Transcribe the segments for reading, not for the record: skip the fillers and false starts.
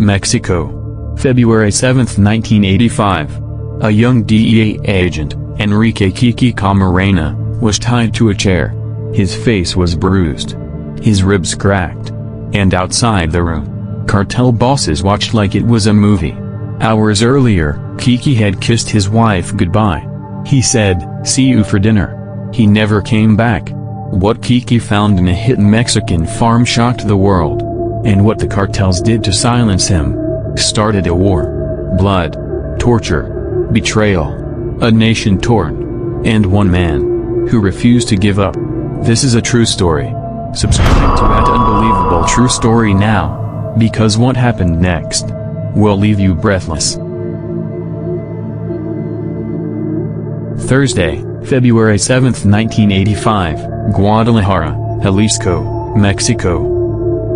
Mexico. February 7, 1985. A young DEA agent, Enrique Kiki Camarena, was tied to a chair. His face was bruised. His ribs cracked. And outside the room, cartel bosses watched like it was a movie. Hours earlier, Kiki had kissed his wife goodbye. He said, "See you for dinner." He never came back. What Kiki found in a hidden Mexican farm shocked the world. And what the cartels did to silence him started a war. Blood, torture, betrayal, a nation torn, and one man who refused to give up. This is a true story. Subscribe to that unbelievable true story now, because what happened next will leave you breathless. Thursday, February 7, 1985, Guadalajara, Jalisco, Mexico.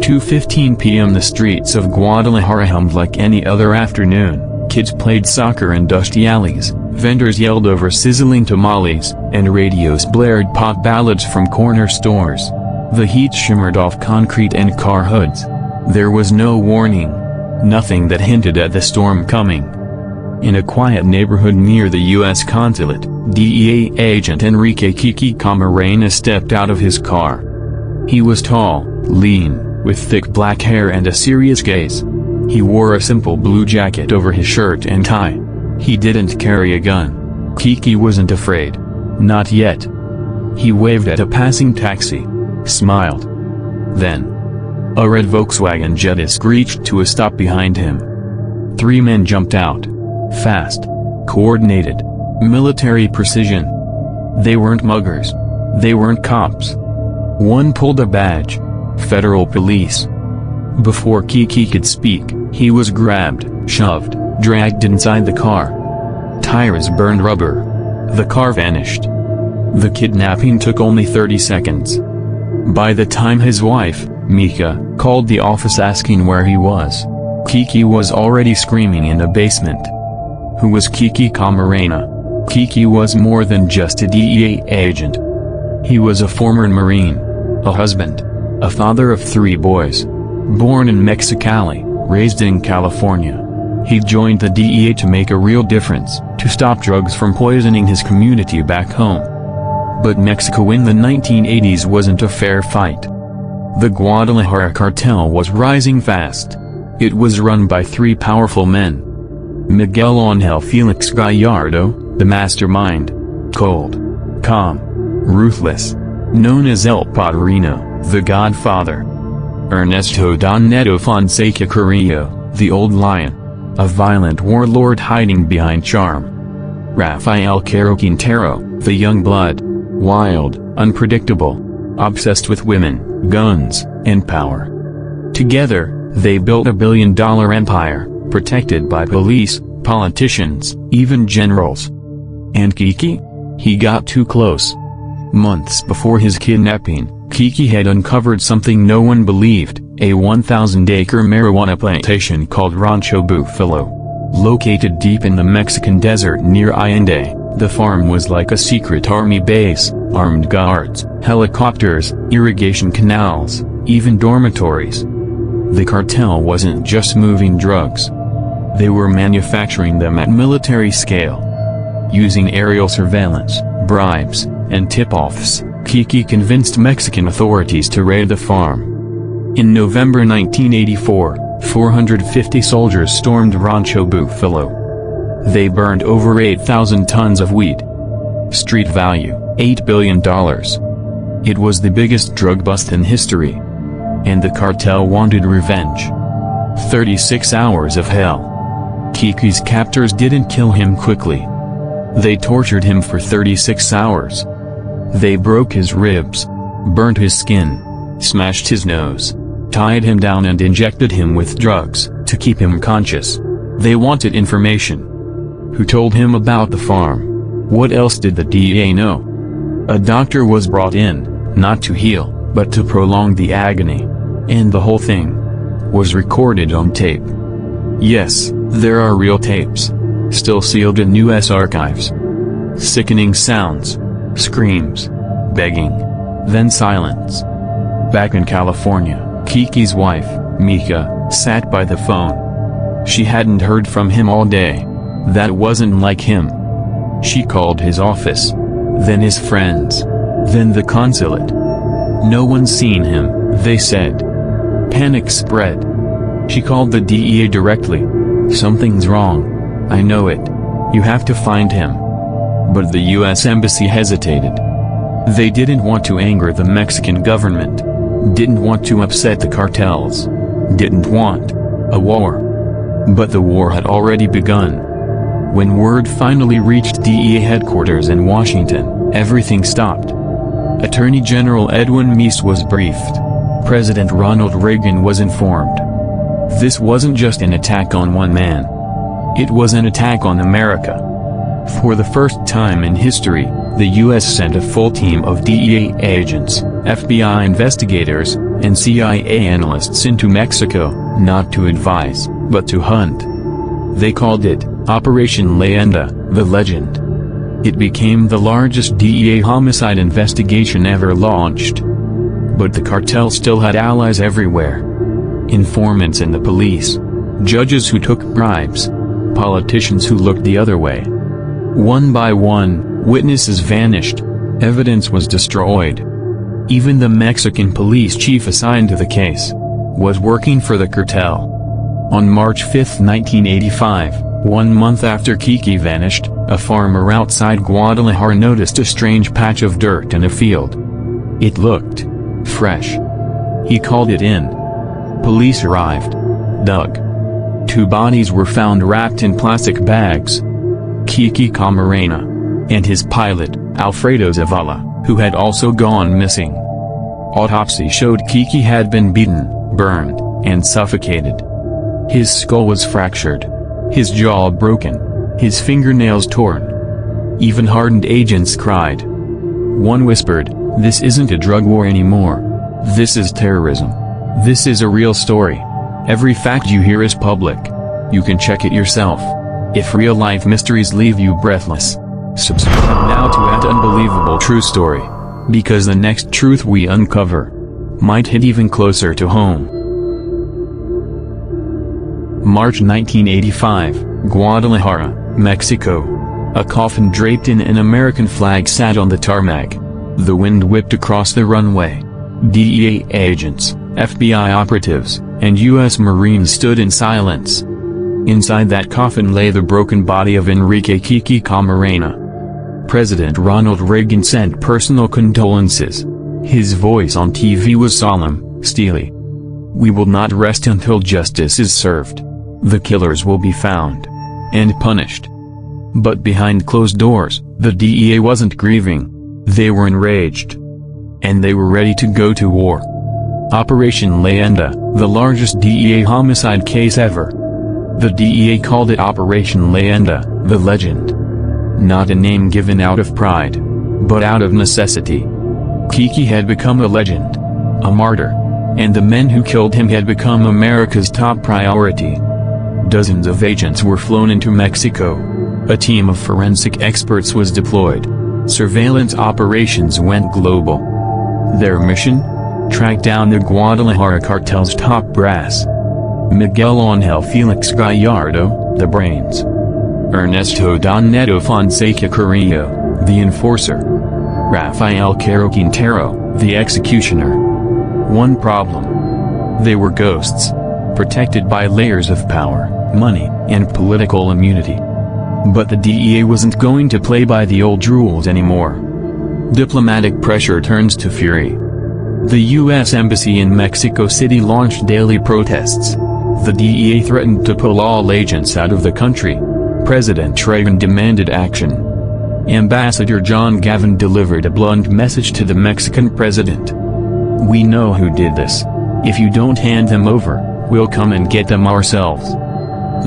2:15 p.m. The streets of Guadalajara hummed like any other afternoon. Kids played soccer in dusty alleys, vendors yelled over sizzling tamales, and radios blared pop ballads from corner stores. The heat shimmered off concrete and car hoods. There was no warning. Nothing that hinted at the storm coming. In a quiet neighborhood near the U.S. consulate, DEA agent Enrique Kiki Camarena stepped out of his car. He was tall, lean, with thick black hair and a serious gaze. He wore a simple blue jacket over his shirt and tie. He didn't carry a gun. Kiki wasn't afraid. Not yet. He waved at a passing taxi. Smiled. Then, a red Volkswagen Jetta screeched to a stop behind him. 3 men jumped out. Fast. Coordinated. Military precision. They weren't muggers. They weren't cops. One pulled a badge. Federal police. Before Kiki could speak, he was grabbed, shoved, dragged inside the car. Tires burned rubber. The car vanished. The kidnapping took only 30 seconds. By the time his wife, Mika, called the office asking where he was, Kiki was already screaming in a basement. Who was Kiki Camarena? Kiki was more than just a DEA agent. He was a former Marine, a husband, a father of 3 boys. Born in Mexicali, raised in California. He joined the DEA to make a real difference, to stop drugs from poisoning his community back home. But Mexico in the 1980s wasn't a fair fight. The Guadalajara cartel was rising fast. It was run by 3 powerful men. Miguel Ángel Felix Gallardo, the mastermind. Cold. Calm. Ruthless. Known as El Padrino, the Godfather. Ernesto Don Neto Fonseca Carrillo, the Old Lion. A violent warlord hiding behind charm. Rafael Caro Quintero, the young blood. Wild, unpredictable. Obsessed with women, guns, and power. Together, they built a billion-dollar empire, protected by police, politicians, even generals. And Kiki? He got too close. Months before his kidnapping, Kiki had uncovered something no one believed, a 1,000-acre marijuana plantation called Rancho Buffalo. Located deep in the Mexican desert near Allende, the farm was like a secret army base, armed guards, helicopters, irrigation canals, even dormitories. The cartel wasn't just moving drugs. They were manufacturing them at military scale. Using aerial surveillance, bribes, and tip-offs, Kiki convinced Mexican authorities to raid the farm. In November 1984, 450 soldiers stormed Rancho Buffalo. They burned over 8,000 tons of weed. Street value, $8 billion. It was the biggest drug bust in history. And the cartel wanted revenge. 36 hours of hell. Kiki's captors didn't kill him quickly. They tortured him for 36 hours. They broke his ribs, burnt his skin, smashed his nose, tied him down and injected him with drugs, to keep him conscious. They wanted information. Who told him about the farm? What else did the DEA know? A doctor was brought in, not to heal, but to prolong the agony. And the whole thing was recorded on tape. Yes, there are real tapes, still sealed in U.S. archives. Sickening sounds. Screams. Begging. Then silence. Back in California, Kiki's wife, Mika, sat by the phone. She hadn't heard from him all day. That wasn't like him. She called his office, then his friends, then the consulate. No one's seen him, they said. Panic spread. She called the DEA directly. Something's wrong. I know it. You have to find him. But the U.S. Embassy hesitated. They didn't want to anger the Mexican government, didn't want to upset the cartels, didn't want a war. But the war had already begun. When word finally reached DEA headquarters in Washington, everything stopped. Attorney General Edwin Meese was briefed. President Ronald Reagan was informed. This wasn't just an attack on one man. It was an attack on America. For the first time in history, the U.S. sent a full team of DEA agents, FBI investigators, and CIA analysts into Mexico, not to advise, but to hunt. They called it Operation Leyenda, the legend. It became the largest DEA homicide investigation ever launched. But the cartel still had allies everywhere. Informants in the police, judges who took bribes, politicians who looked the other way. One by one, witnesses vanished, evidence was destroyed. Even the Mexican police chief assigned to the case was working for the cartel. On March 5, 1985, 1 month after Kiki vanished, a farmer outside Guadalajara noticed a strange patch of dirt in a field. It looked fresh. He called it in. Police arrived, dug. 2 bodies were found wrapped in plastic bags. Kiki Camarena and his pilot, Alfredo Zavala, who had also gone missing. Autopsy showed Kiki had been beaten, burned, and suffocated. His skull was fractured, his jaw broken, his fingernails torn. Even hardened agents cried. One whispered, "This isn't a drug war anymore. This is terrorism. This is a real story. Every fact you hear is public. You can check it yourself. If real-life mysteries leave you breathless, subscribe now to @Unbelievable True Story, because the next truth we uncover might hit even closer to home." March 1985, Guadalajara, Mexico. A coffin draped in an American flag sat on the tarmac. The wind whipped across the runway. DEA agents, FBI operatives, and U.S. Marines stood in silence. Inside that coffin lay the broken body of Enrique Kiki Camarena. President Ronald Reagan sent personal condolences. His voice on TV was solemn, steely. "We will not rest until justice is served. The killers will be found and punished." But behind closed doors, the DEA wasn't grieving. They were enraged. And they were ready to go to war. Operation Leyenda, the largest DEA homicide case ever. The DEA called it Operation Leyenda, the legend. Not a name given out of pride, but out of necessity. Kiki had become a legend, a martyr, and the men who killed him had become America's top priority. Dozens of agents were flown into Mexico. A team of forensic experts was deployed. Surveillance operations went global. Their mission? Track down the Guadalajara cartel's top brass. Miguel Ángel Felix Gallardo, the brains. Ernesto Don Neto Fonseca Carrillo, the enforcer. Rafael Caro Quintero, the executioner. One problem. They were ghosts, protected by layers of power, money, and political immunity. But the DEA wasn't going to play by the old rules anymore. Diplomatic pressure turns to fury. The U.S. Embassy in Mexico City launched daily protests. The DEA threatened to pull all agents out of the country. President Reagan demanded action. Ambassador John Gavin delivered a blunt message to the Mexican president. "We know who did this. If you don't hand them over, we'll come and get them ourselves."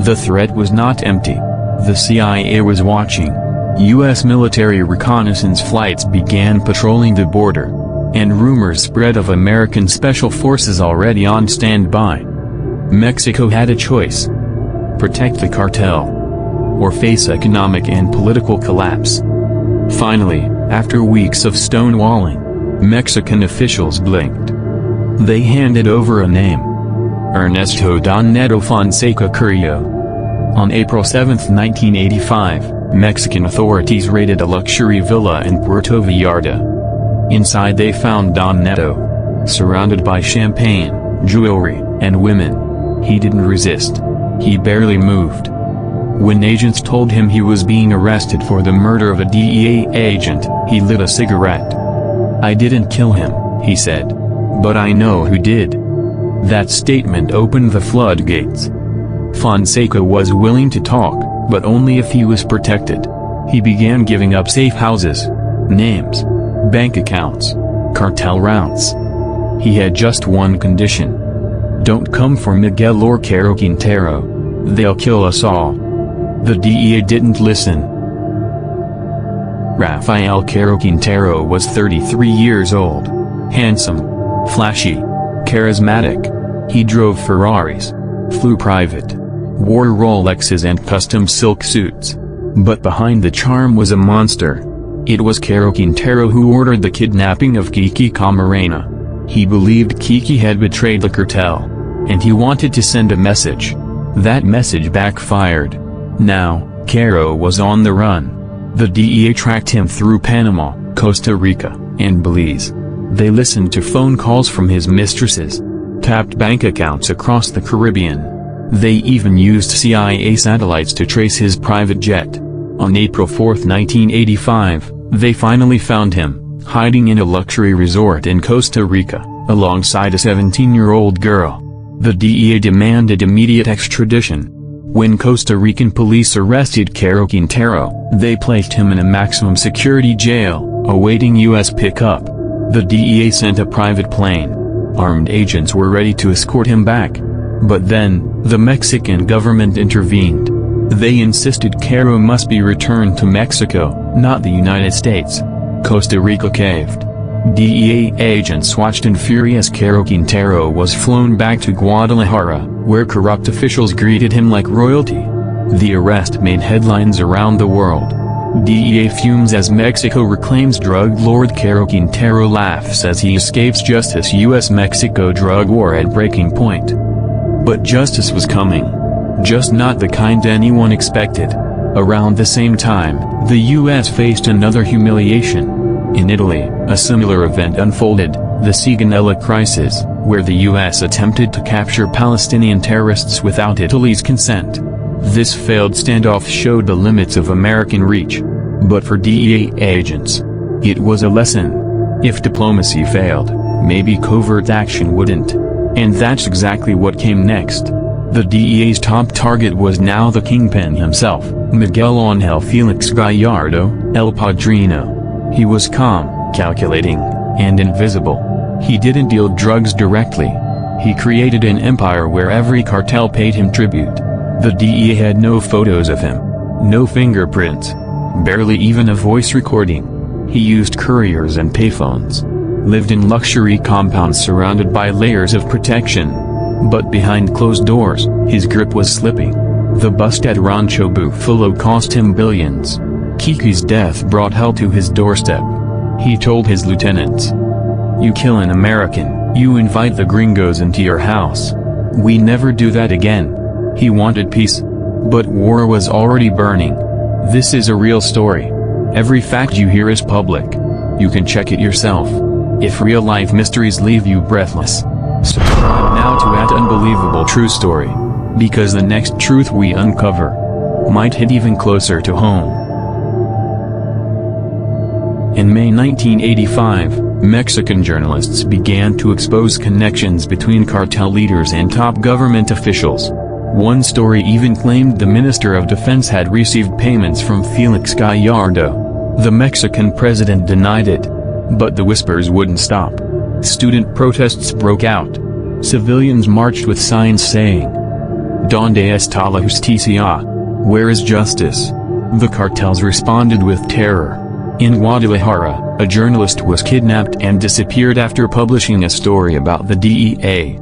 The threat was not empty. The CIA was watching. U.S. military reconnaissance flights began patrolling the border. And rumors spread of American special forces already on standby. Mexico had a choice. Protect the cartel, or face economic and political collapse. Finally, after weeks of stonewalling, Mexican officials blinked. They handed over a name. Ernesto Don Neto Fonseca Carrillo. On April 7, 1985, Mexican authorities raided a luxury villa in Puerto Vallarta. Inside they found Don Neto, surrounded by champagne, jewelry, and women. He didn't resist. He barely moved. When agents told him he was being arrested for the murder of a DEA agent, he lit a cigarette. "I didn't kill him," he said. "But I know who did." That statement opened the floodgates. Fonseca was willing to talk, but only if he was protected. He began giving up safe houses, names, bank accounts, cartel routes. He had just one condition. "Don't come for Miguel or Caro Quintero. They'll kill us all." The DEA didn't listen. Rafael Caro Quintero was 33 years old. Handsome, flashy, charismatic. He drove Ferraris, flew private, wore Rolexes and custom silk suits. But behind the charm was a monster. It was Caro Quintero who ordered the kidnapping of Kiki Camarena. He believed Kiki had betrayed the cartel, and he wanted to send a message. That message backfired. Now, Caro was on the run. The DEA tracked him through Panama, Costa Rica, and Belize. They listened to phone calls from his mistresses, tapped bank accounts across the Caribbean. They even used CIA satellites to trace his private jet. On April 4, 1985, they finally found him, hiding in a luxury resort in Costa Rica, alongside a 17-year-old girl. The DEA demanded immediate extradition. When Costa Rican police arrested Caro Quintero, they placed him in a maximum security jail, awaiting U.S. pickup. The DEA sent a private plane. Armed agents were ready to escort him back. But then, the Mexican government intervened. They insisted Caro must be returned to Mexico, not the United States. Costa Rica caved. DEA agents watched in fury as Caro Quintero was flown back to Guadalajara, where corrupt officials greeted him like royalty. The arrest made headlines around the world. DEA fumes as Mexico reclaims drug lord Caro Quintero laughs as he escapes justice. U.S.-Mexico drug war at breaking point. But justice was coming. Just not the kind anyone expected. Around the same time, the U.S. faced another humiliation. In Italy, a similar event unfolded, the Sigonella crisis, where the U.S. attempted to capture Palestinian terrorists without Italy's consent. This failed standoff showed the limits of American reach. But for DEA agents, it was a lesson. If diplomacy failed, maybe covert action wouldn't. And that's exactly what came next. The DEA's top target was now the Kingpin himself, Miguel Ángel Felix Gallardo, El Padrino. He was calm, calculating, and invisible. He didn't deal drugs directly. He created an empire where every cartel paid him tribute. The DEA had no photos of him. No fingerprints. Barely even a voice recording. He used couriers and payphones. Lived in luxury compounds surrounded by layers of protection. But behind closed doors, his grip was slipping. The bust at Rancho Buffalo cost him billions. Kiki's death brought hell to his doorstep. He told his lieutenants, "You kill an American, you invite the gringos into your house. We never do that again." He wanted peace. But war was already burning. This is a real story. Every fact you hear is public. You can check it yourself. If real-life mysteries leave you breathless, subscribe now to @Unbelievable True Story. Because the next truth we uncover might hit even closer to home. In May 1985, Mexican journalists began to expose connections between cartel leaders and top government officials. One story even claimed the Minister of Defense had received payments from Felix Gallardo. The Mexican president denied it. But the whispers wouldn't stop. Student protests broke out. Civilians marched with signs saying, "Donde está la justicia?" Where is justice? The cartels responded with terror. In Guadalajara, a journalist was kidnapped and disappeared after publishing a story about the DEA.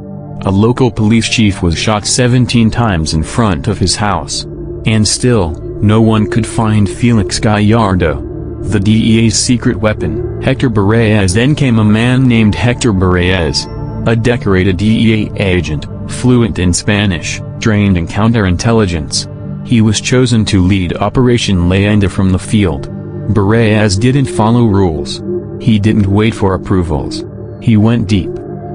A local police chief was shot 17 times in front of his house. And still, no one could find Felix Gallardo. The DEA's secret weapon, Hector Berreyes. Then came a man named Hector Berreyes, a decorated DEA agent, fluent in Spanish, trained in counterintelligence. He was chosen to lead Operation Leyenda from the field. Barraez didn't follow rules. He didn't wait for approvals. He went deep.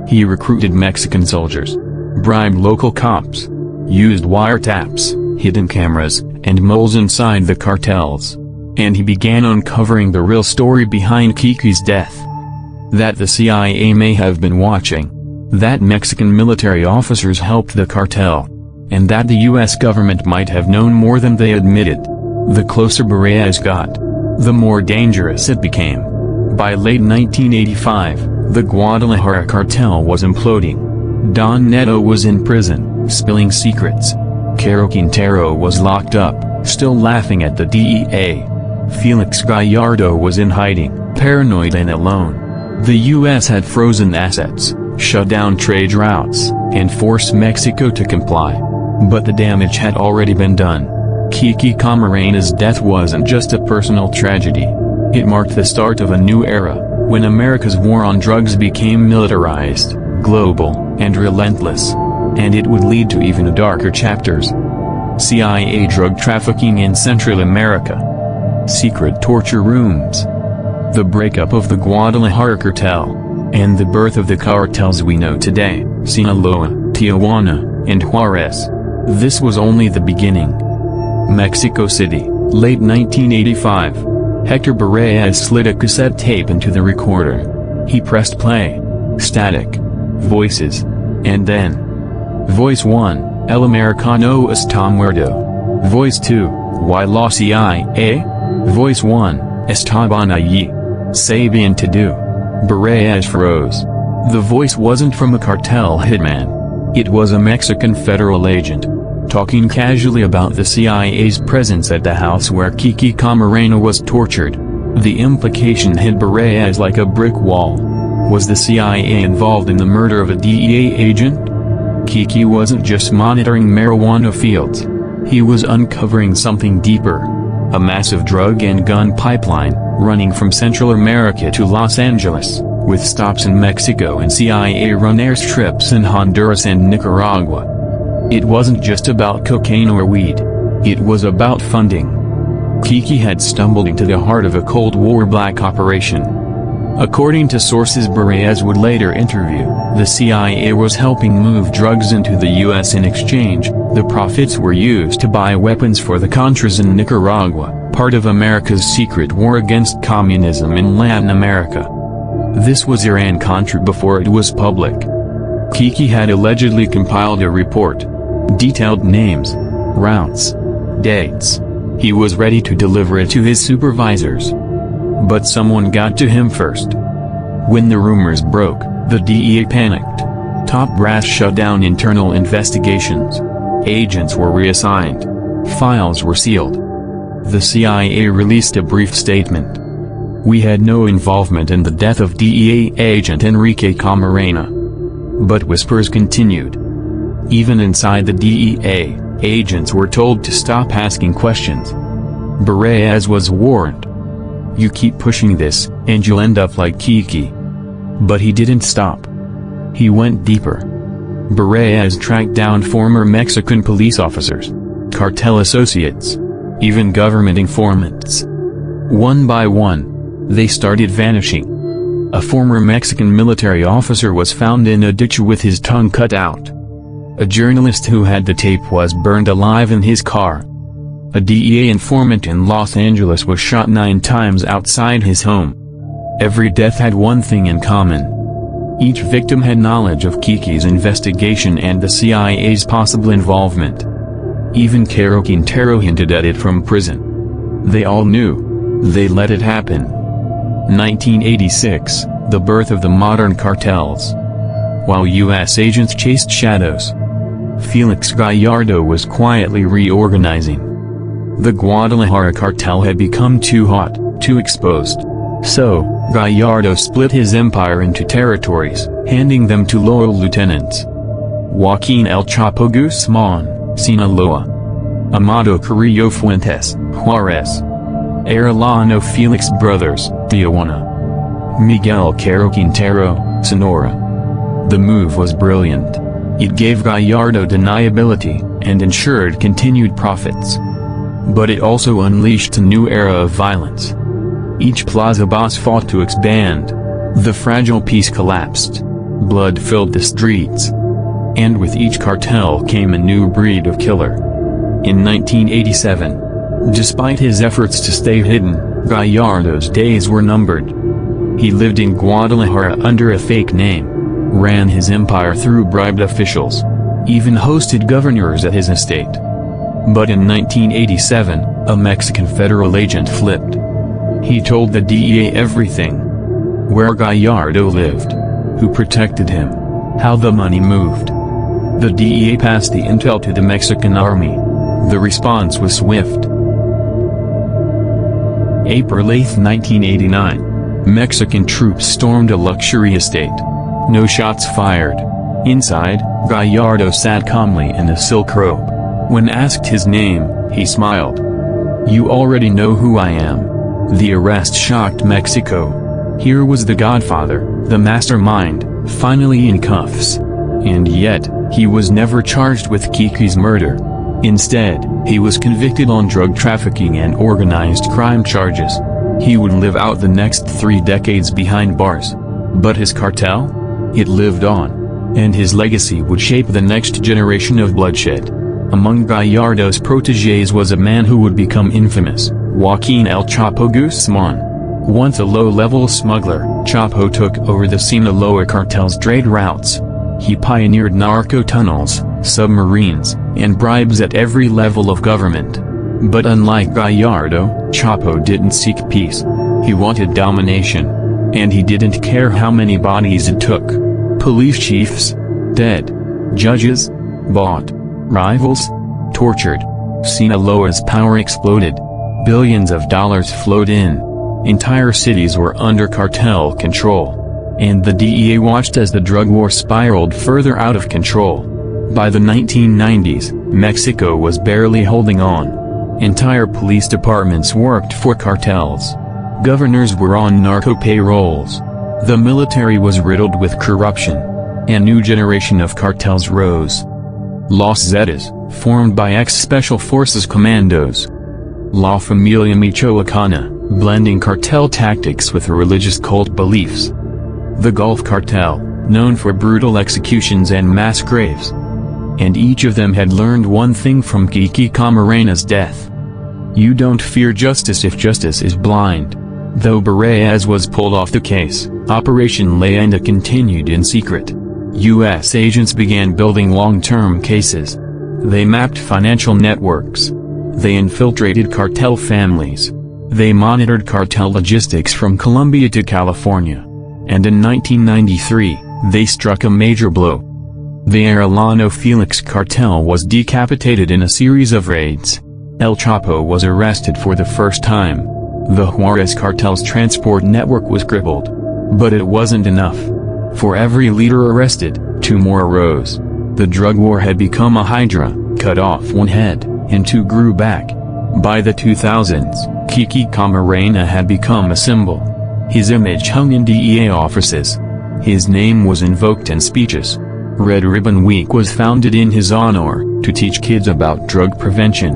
He recruited Mexican soldiers, bribed local cops, used wiretaps, hidden cameras, and moles inside the cartels. And he began uncovering the real story behind Kiki's death. That the CIA may have been watching. That Mexican military officers helped the cartel. And that the US government might have known more than they admitted. The closer Barraez got, the more dangerous it became. By late 1985, the Guadalajara cartel was imploding. Don Neto was in prison, spilling secrets. Caro Quintero was locked up, still laughing at the DEA. Felix Gallardo was in hiding, paranoid and alone. The US had frozen assets, shut down trade routes, and forced Mexico to comply. But the damage had already been done. Kiki Camarena's death wasn't just a personal tragedy. It marked the start of a new era, when America's war on drugs became militarized, global, and relentless. And it would lead to even darker chapters. CIA drug trafficking in Central America. Secret torture rooms. The breakup of the Guadalajara cartel. And the birth of the cartels we know today, Sinaloa, Tijuana, and Juarez. This was only the beginning. Mexico City, late 1985. Hector Barraez slid a cassette tape into the recorder. He pressed play. Static. Voices. And then. Voice 1, El Americano está muerto. Voice 2, Why la CIA? Voice 1, Estaban allí. Sabían to do. Barraez froze. The voice wasn't from a cartel hitman. It was a Mexican federal agent, talking casually about the CIA's presence at the house where Kiki Camarena was tortured. The implication hit Barraez like a brick wall. Was the CIA involved in the murder of a DEA agent? Kiki wasn't just monitoring marijuana fields. He was uncovering something deeper. A massive drug and gun pipeline, running from Central America to Los Angeles, with stops in Mexico and CIA-run airstrips in Honduras and Nicaragua. It wasn't just about cocaine or weed. It was about funding. Kiki had stumbled into the heart of a Cold War black operation. According to sources Barraez would later interview, the CIA was helping move drugs into the U.S. in exchange. The profits were used to buy weapons for the Contras in Nicaragua, part of America's secret war against communism in Latin America. This was Iran-Contra before it was public. Kiki had allegedly compiled a report. Detailed names, routes, dates. He was ready to deliver it to his supervisors. But someone got to him first. When the rumors broke, the DEA panicked. Top brass shut down internal investigations. Agents were reassigned. Files were sealed. The CIA released a brief statement. We had no involvement in the death of DEA agent Enrique Camarena. But whispers continued. Even inside the DEA, agents were told to stop asking questions. Barraez was warned. You keep pushing this, and you'll end up like Kiki. But he didn't stop. He went deeper. Barraez tracked down former Mexican police officers, cartel associates, even government informants. One by one, they started vanishing. A former Mexican military officer was found in a ditch with his tongue cut out. A journalist who had the tape was burned alive in his car. A DEA informant in Los Angeles was shot 9 times outside his home. Every death had one thing in common. Each victim had knowledge of Kiki's investigation and the CIA's possible involvement. Even Caro Quintero hinted at it from prison. They all knew. They let it happen. 1986, the birth of the modern cartels. While U.S. agents chased shadows, Felix Gallardo was quietly reorganizing. The Guadalajara cartel had become too hot, too exposed. So, Gallardo split his empire into territories, handing them to loyal lieutenants. Joaquin El Chapo Guzman, Sinaloa. Amado Carrillo Fuentes, Juarez. Arellano Felix Brothers, Tijuana. Miguel Caro Quintero, Sonora. The move was brilliant. It gave Gallardo deniability, and ensured continued profits. But it also unleashed a new era of violence. Each plaza boss fought to expand. The fragile peace collapsed. Blood filled the streets. And with each cartel came a new breed of killer. In 1987, despite his efforts to stay hidden, Gallardo's days were numbered. He lived in Guadalajara under a fake name, ran his empire through bribed officials, even hosted governors at his estate. But in 1987, a Mexican federal agent flipped. He told the DEA everything. Where Gallardo lived, who protected him, how the money moved. The DEA passed the intel to the Mexican army. The response was swift. April 8, 1989. Mexican troops stormed a luxury estate. No shots fired. Inside, Gallardo sat calmly in a silk robe. When asked his name, he smiled. "You already know who I am." The arrest shocked Mexico. Here was the Godfather, the mastermind, finally in cuffs. And yet, he was never charged with Kiki's murder. Instead, he was convicted on drug trafficking and organized crime charges. He would live out the next 3 decades behind bars. But his cartel? It lived on. And his legacy would shape the next generation of bloodshed. Among Gallardo's protégés was a man who would become infamous, Joaquin El Chapo Guzman. Once a low-level smuggler, Chapo took over the Sinaloa cartel's trade routes. He pioneered narco tunnels, submarines, and bribes at every level of government. But unlike Gallardo, Chapo didn't seek peace. He wanted domination. And he didn't care how many bodies it took. Police chiefs, dead. Judges, bought. Rivals, tortured. Sinaloa's power exploded. Billions of dollars flowed in. Entire cities were under cartel control. And the DEA watched as the drug war spiraled further out of control. By the 1990s, Mexico was barely holding on. Entire police departments worked for cartels. Governors were on narco payrolls. The military was riddled with corruption. A new generation of cartels rose. Los Zetas, formed by ex-Special Forces commandos. La Familia Michoacana, blending cartel tactics with religious cult beliefs. The Gulf Cartel, known for brutal executions and mass graves. And each of them had learned one thing from Kiki Camarena's death. You don't fear justice if justice is blind. Though Bareas was pulled off the case, Operation Leyenda continued in secret. U.S. agents began building long-term cases. They mapped financial networks. They infiltrated cartel families. They monitored cartel logistics from Colombia to California. And in 1993, they struck a major blow. The Arellano Felix cartel was decapitated in a series of raids. El Chapo was arrested for the first time. The Juarez cartel's transport network was crippled. But it wasn't enough. For every leader arrested, 2 more arose. The drug war had become a hydra, cut off one head, and 2 grew back. By the 2000s, Kiki Camarena had become a symbol. His image hung in DEA offices. His name was invoked in speeches. Red Ribbon Week was founded in his honor, to teach kids about drug prevention.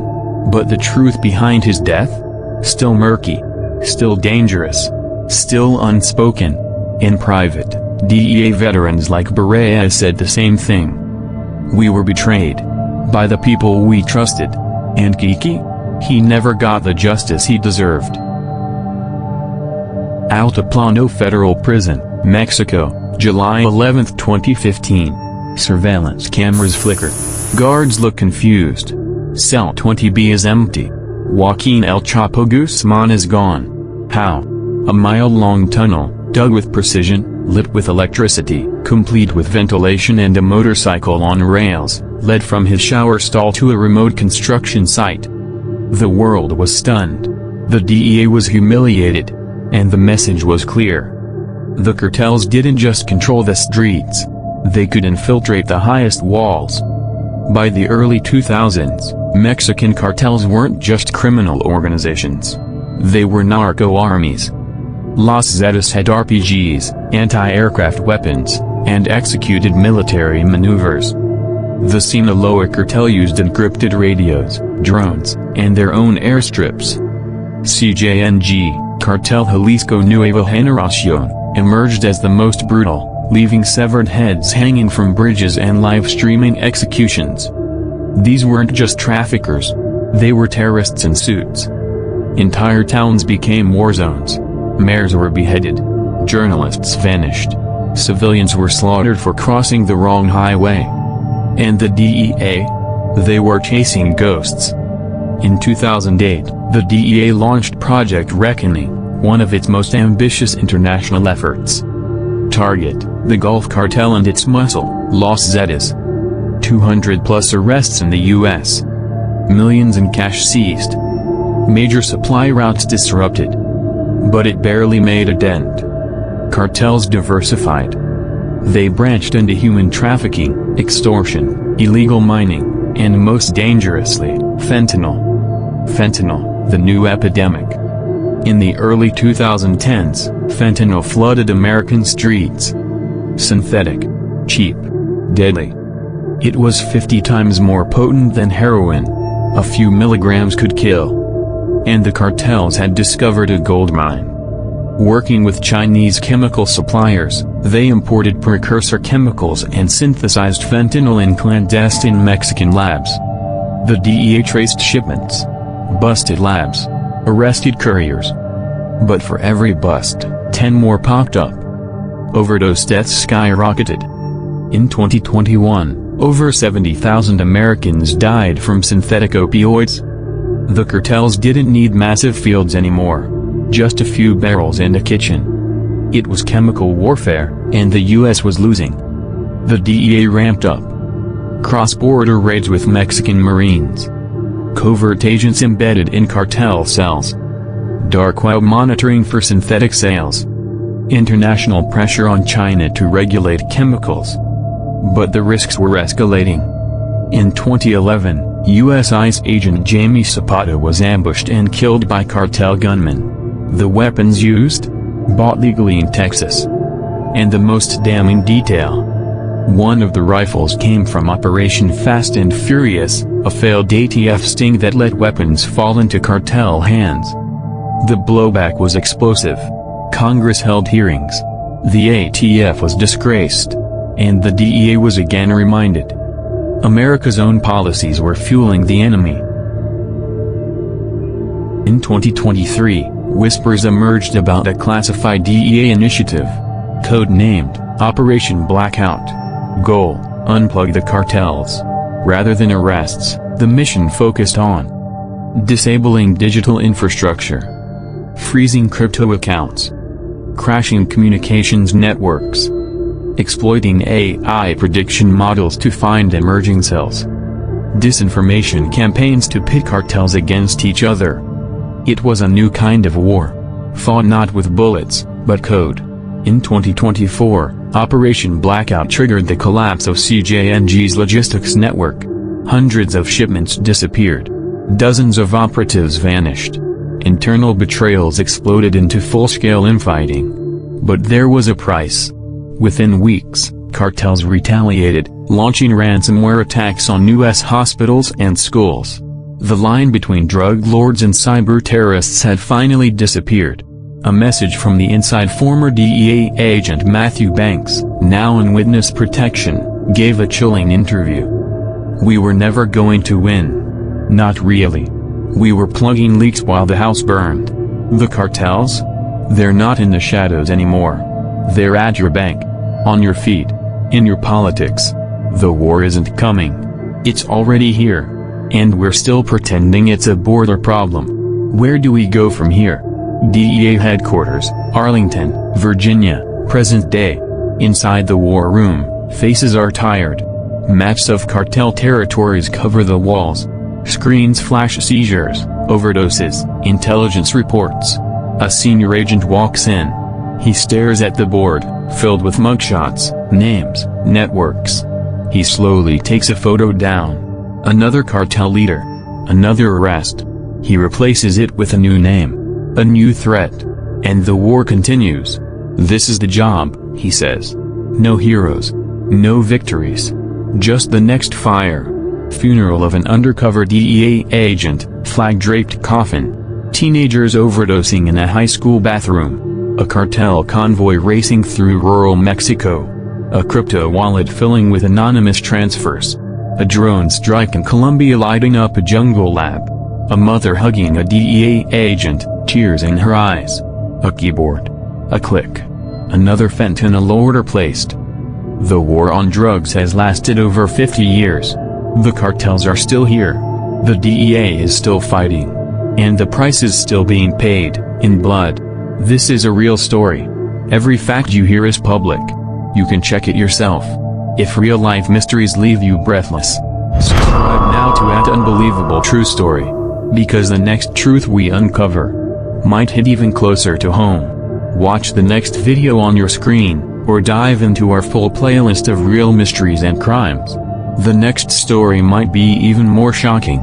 But the truth behind his death? Still murky. Still dangerous. Still unspoken. In private, DEA veterans like Bareas said the same thing. We were betrayed. By the people we trusted. And Kiki? He never got the justice he deserved. Altiplano Federal Prison, Mexico, July 11, 2015. Surveillance cameras flicker. Guards look confused. Cell 20B is empty. Joaquin El Chapo Guzman is gone. How? A mile-long tunnel, dug with precision, lit with electricity, complete with ventilation and a motorcycle on rails, led from his shower stall to a remote construction site. The world was stunned. The DEA was humiliated. And the message was clear. The cartels didn't just control the streets. They could infiltrate the highest walls. By the early 2000s, Mexican cartels weren't just criminal organizations. They were narco armies. Los Zetas had RPGs, anti-aircraft weapons, and executed military maneuvers. The Sinaloa cartel used encrypted radios, drones, and their own airstrips. CJNG, Cartel Jalisco Nueva Generación, emerged as the most brutal, leaving severed heads hanging from bridges and live-streaming executions. These weren't just traffickers. They were terrorists in suits. Entire towns became war zones. Mayors were beheaded. Journalists vanished. Civilians were slaughtered for crossing the wrong highway. And the DEA? They were chasing ghosts. In 2008, the DEA launched Project Reckoning, one of its most ambitious international efforts. Target, the Gulf Cartel and its muscle, Los Zetas. 200+ arrests in the U.S. Millions in cash seized. Major supply routes disrupted. But it barely made a dent. Cartels diversified. They branched into human trafficking, extortion, illegal mining, and most dangerously, fentanyl. Fentanyl, the new epidemic. In the early 2010s, fentanyl flooded American streets. Synthetic. Cheap. Deadly. It was 50 times more potent than heroin. A few milligrams could kill. And the cartels had discovered a goldmine. Working with Chinese chemical suppliers, they imported precursor chemicals and synthesized fentanyl in clandestine Mexican labs. The DEA traced shipments. Busted labs. Arrested couriers. But for every bust, 10 more popped up. Overdose deaths skyrocketed. In 2021, over 70,000 Americans died from synthetic opioids. The cartels didn't need massive fields anymore. Just a few barrels and a kitchen. It was chemical warfare, and the U.S. was losing. The DEA ramped up. Cross-border raids with Mexican Marines. Covert agents embedded in cartel cells. Dark web monitoring for synthetic sales. International pressure on China to regulate chemicals. But the risks were escalating. In 2011, U.S. ICE agent Jamie Zapata was ambushed and killed by cartel gunmen. The weapons used? Bought legally in Texas. And the most damning detail. One of the rifles came from Operation Fast and Furious, a failed ATF sting that let weapons fall into cartel hands. The blowback was explosive. Congress held hearings. The ATF was disgraced. And the DEA was again reminded. America's own policies were fueling the enemy. In 2023, whispers emerged about a classified DEA initiative. Code-named, Operation Blackout. Goal, unplug the cartels. Rather than arrests, the mission focused on disabling digital infrastructure, freezing crypto accounts, crashing communications networks, exploiting AI prediction models to find emerging cells, disinformation campaigns to pit cartels against each other. It was a new kind of war, fought not with bullets, but code. In 2024, Operation Blackout triggered the collapse of CJNG's logistics network. Hundreds of shipments disappeared. Dozens of operatives vanished. Internal betrayals exploded into full-scale infighting. But there was a price. Within weeks, cartels retaliated, launching ransomware attacks on U.S. hospitals and schools. The line between drug lords and cyber terrorists had finally disappeared. A message from the inside. Former DEA agent Matthew Banks, now in witness protection, gave a chilling interview. "We were never going to win. Not really. We were plugging leaks while the house burned. The cartels? They're not in the shadows anymore. They're at your bank. On your feet. In your politics. The war isn't coming. It's already here. And we're still pretending it's a border problem. Where do we go from here?" DEA headquarters, Arlington, Virginia, present day. Inside the war room, faces are tired. Maps of cartel territories cover the walls. Screens flash seizures, overdoses, intelligence reports. A senior agent walks in. He stares at the board, filled with mugshots, names, networks. He slowly takes a photo down. Another cartel leader. Another arrest. He replaces it with a new name. A new threat. And the war continues. "This is the job," he says. "No heroes. No victories. Just the next fire." Funeral of an undercover DEA agent, flag-draped coffin. Teenagers overdosing in a high school bathroom. A cartel convoy racing through rural Mexico. A crypto wallet filling with anonymous transfers. A drone strike in Colombia lighting up a jungle lab. A mother hugging a DEA agent, tears in her eyes. A keyboard. A click. Another fentanyl order placed. The war on drugs has lasted over 50 years. The cartels are still here. The DEA is still fighting. And the price is still being paid, in blood. This is a real story. Every fact you hear is public. You can check it yourself. If real-life mysteries leave you breathless, subscribe now to @Unbelievable True Story. Because the next truth we uncover might hit even closer to home. Watch the next video on your screen, or dive into our full playlist of real mysteries and crimes. The next story might be even more shocking.